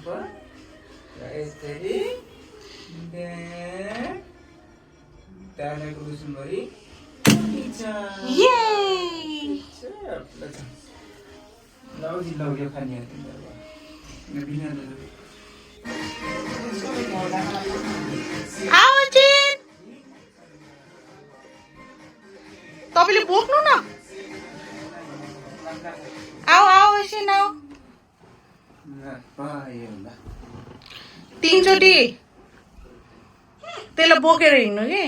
यसरी दादाको रुसुमरी लौ खाने तपाईँले बोक्नु न आऊ एकछिन आऊ तीनचोटि त्यसलाई बोकेर हिँड्नु कि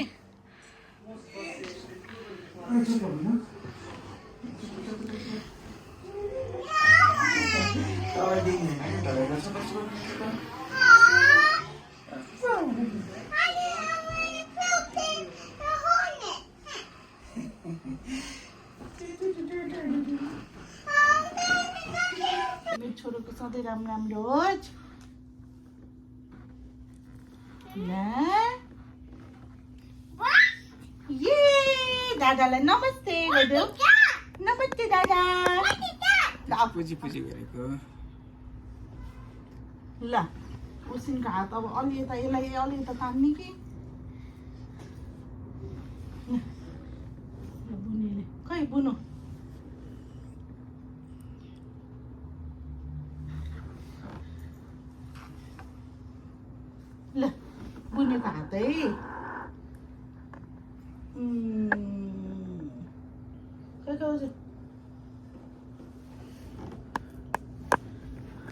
मेरो छोरोको सधैँ राम्रो होस् ये दादालाई नमस्ते गरिदेऊ नमस्ते दादा पुजी गरेको ल उसिनको हात अब अलि यता यसलाई अलि यता तान्ने कि बुनेले खै बुनु ल बुनेको हातै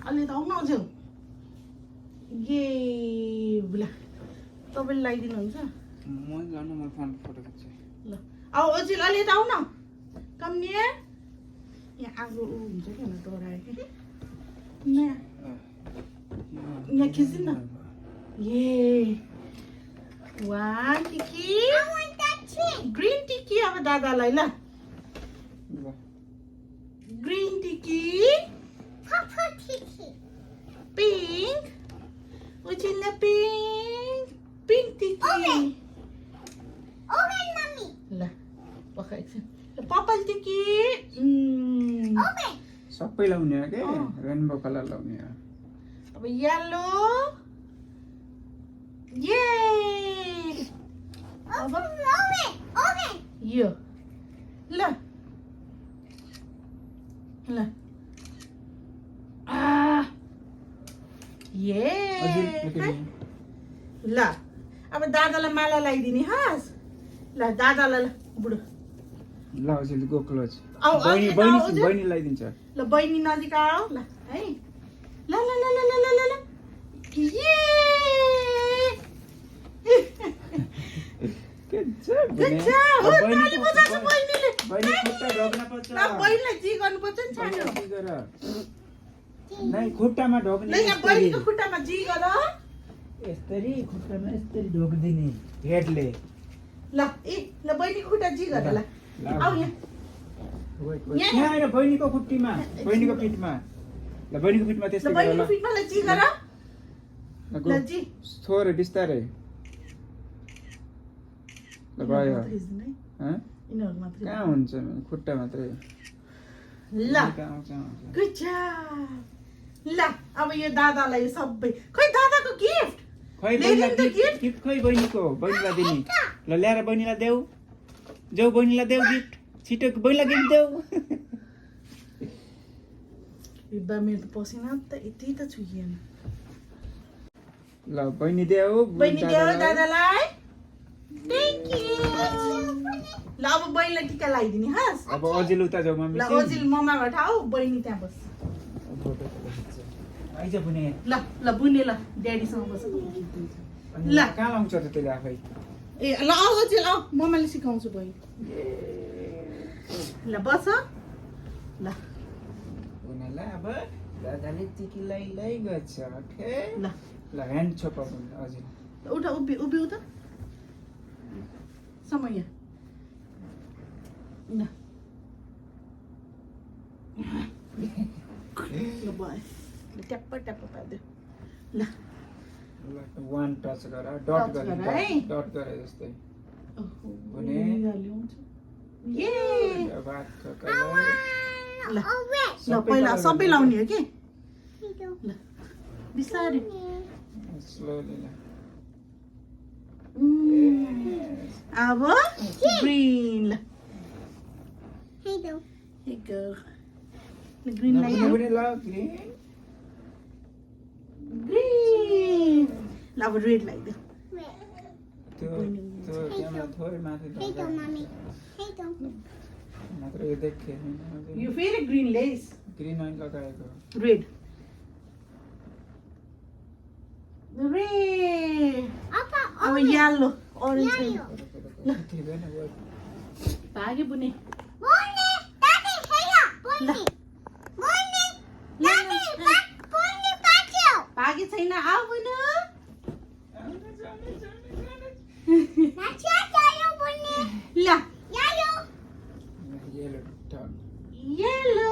अलि त आउनु अझै ए बुला तपाईँले लगाइदिनुहुन्छ ल आऊ अझै अलि त आउ न कम्ने यहाँ आगो हुन्छ कि डरायो कि यहाँ खिच्नु न ये वान टिकी ग्रीन टिकी अब दादालाई ल ग्रीन टिकी पिङ्क उचिनलाई पिङ्क टिकी ल पकाएको पर्पल टिकी सबै लाउने हो के रेनबो कलर लाउने हो अब येलो ये अब यो ल ल ये ल अब दादालाई माला लगाइदिने हस् ल दादालाई ल बुढो ल हजुर गो क्लोज आऊ बहिनी लगाइदिन्छ ल बहिनी नजिक आऊ ल है ल ल ल ल ल ल ल ये बहिनीलाई जी गर्नुपर्छ नि छाड्यो खुट्टामा ढोक्ने बहिनीको खुट्टामा जी गर यसरी खुट्टामा यसरी ढोक्दिने हेडले ल ए ल बहिनीको खुट्टा जी गर ल आऊ यहाँ यहाँ आएर बहिनीको खुट्टीमा बहिनीको पिठमा ल बहिनीको पिठमा त्यस्तै गर बहिनीको पिठमा ल जी गर ल जी थोरै बिस्तारै ल भयो कहाँ हुन्छ खुट्टा मात्रै ल गुड जब ल अब यो दादालाई सबै खै दादाको गिफ्ट खै गिफ्ट खै बहिनीलाई दिने ल ल्याएर बहिनीलाई देऊ जाऊ बहिनीलाई देऊ गिफ्ट छिटो बहिनीलाई गिफ्ट देऊ बा मेरो त पसिना त यति त छुइएन ल बहिनी देऊ दादालाई थ्याङ्क यू ल अब बहिनीलाई टिका लगाइदिने हस् अब अजिल उता जाऊ मम्मी ल अजिल मम्मा घटा आऊ बहिनी त्यहाँ बस आइज बुने ल ल बुने ल ड्याडीसँग बस ल कहाँ लाउँछ त त्यसले आफै ए ल आऊ अजिल आऊ मम्माले सिकाउँछु बहिनी ल बस ल बुनेला अब दादाले टिकी लै गर्छ ओके ल ल ह्यान्ड छोप अजिल उठा उभि उता समय ल भयो ट्याप्प पारिदियो ल वान टच गर डट गरे जस्तै भने ल पहिला सबै लाउने हो कि ल बिस्तारै Slowly. अब ग्रिन ल Hey, though. Here you go. Green Nabuni लगाइदेऊ buni la green. Green ल अब रेड लगाइदेऊ त्यो क्यामेरा थोरै माथि Hey, though, mommy. Hey, though. मात्र यो देखे यो फेरि ग्रिन लेस ग्रिन होइन लगाएको रेड रेड Papa, अब येलो ओरेन्ज छैन थिएन भाग्यो बुने morning. Daddy, hey, morning. Morning. Daddy, morning, Pacho. भाग्यो छैन आऊ बुनु Nacha, yayo, morning. ल Yayo. येलो टन येलो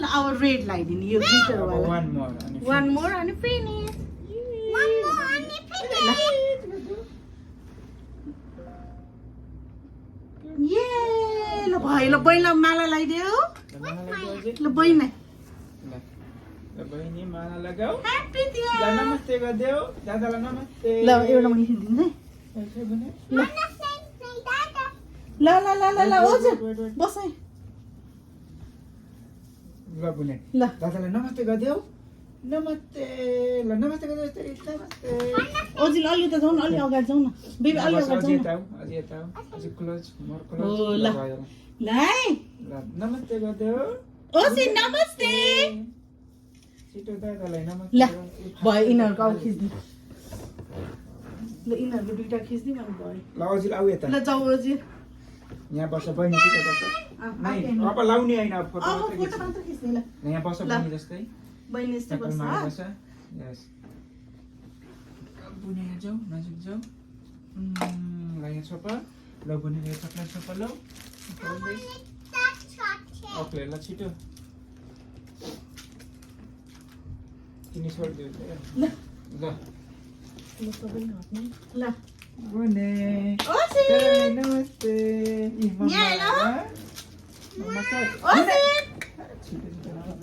ल अब रेड लगाइदिनु यो ग्लिटर अब वाला वान मोर अनि वान मोर अनि finish One more on the finish. ये ल भयो ल बैला माला लगाइदेऊ ल बैना ल बहिनी माला लगाऊ ह्यापी ल तिहार नमस्ते गरिदेऊ दादालाई नमस्ते ल एउटा म लेखिदिन्छु है खै भने ल ल ल ल ल ल ओजे बस है ल बुने ल दादालाई नमस्ते गरिदेऊ नमस्ते ल नमस्ते गरिदेऊ तेरी नमस्ते ओजी अलि उता जाउँ न अलि अगाडि जाउँ न बेबी अलि बस, अगाडि अझै जाउँ न यता आऊ, अझै यता आऊ, अझै क्लोज मोर हो, क्लोज ल। भयो ल है ल नमस्ते गरिदेऊ ओजी नमस्ते छिटो दादालाई नमस्ते ल गर्नु। भयो यिनीहरूको अब खिच्दिउँ ल यिनीहरूको दुइटा खिच्दिउँ अनि भयो ल अझै आऊ यता ल जाऊ ओजी यहाँ बस बहिनी छिटो बस नै अब लाउने होइन अब फोटो अब मात्रै फोटो खिच्नु। मात्र खिच्ने ल यहाँ बस ल। बहिनी जस्तै बहिनी यस्तै बस्छ नकलमा हा? बस यस बुने यहाँ जाऊ नजिक जाऊ ल यहाँ छोप ल बुने यहाँ छोप्ला छोप ल ओके ल छिटो तिमी छोडिदियो ल ल ल सबैले हट्ने ल बुने ओजी नमस्ते इ यहाँ हेर। मम्मा छ ओजी छिटो छिटो ल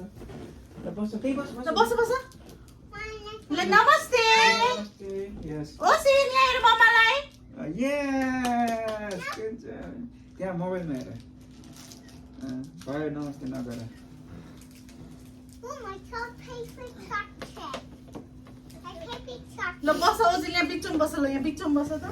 ल बस त्यही बस ल बस बस ल नमस्ते नमस्ते यस ओजी यहाँ हेर मम्मालाई यस त्यहाँ मोबाइलमा हेर भयो नमस्ते नगर Oh, my top favorite chocolate. My favorite chocolate. ल बस ओजी यहाँ बिचमा बस ल यहाँ बिचमा बस त